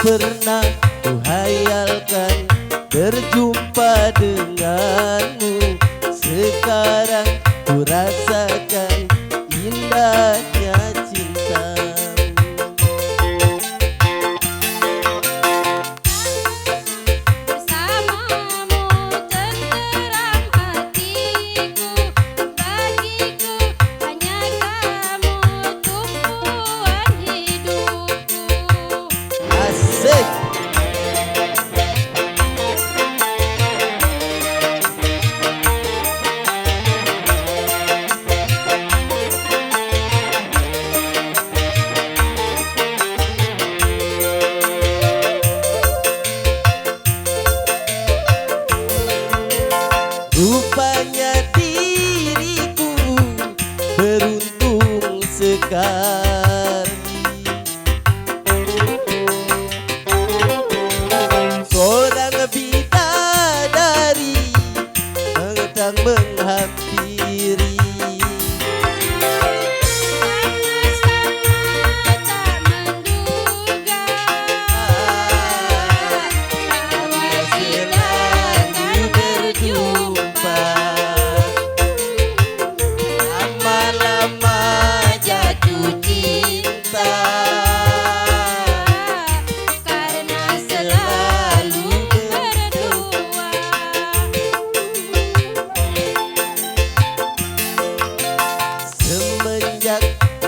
pernah kuhayalkan berjumpa denganmu. Sekarang ku rasakan indahnya cinta. Rupanya diriku beruntung sekali. Seorang bidadari datang menghampiri.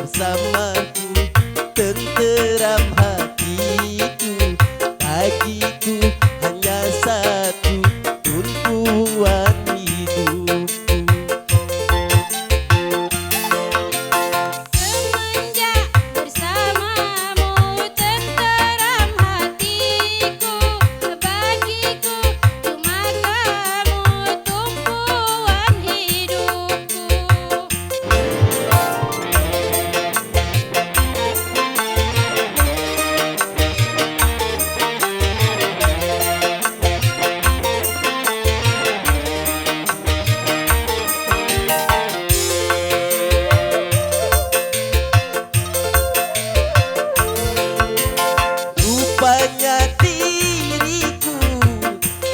Bersamaku tenteram hatiku, bagiku hanya satu tumpuan hidupku. Semenjak bersamamu tenteram hatiku, bagiku cuma kamu tumpuan hidupku. Rupanya diriku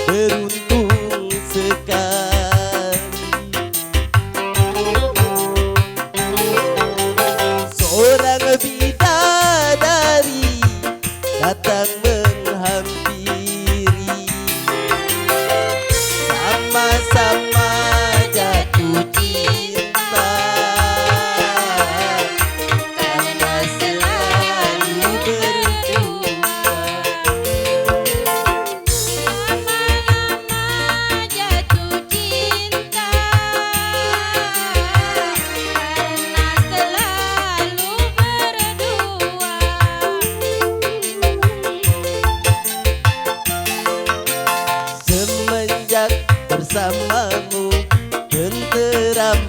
beruntung sekali. Seorang bidadari datang menghampiri. Sama-sama jatuh cinta karena selalu berdua. Lama-lama jatuh cinta karena selalu berdua. Semenjak bersamamu tenteram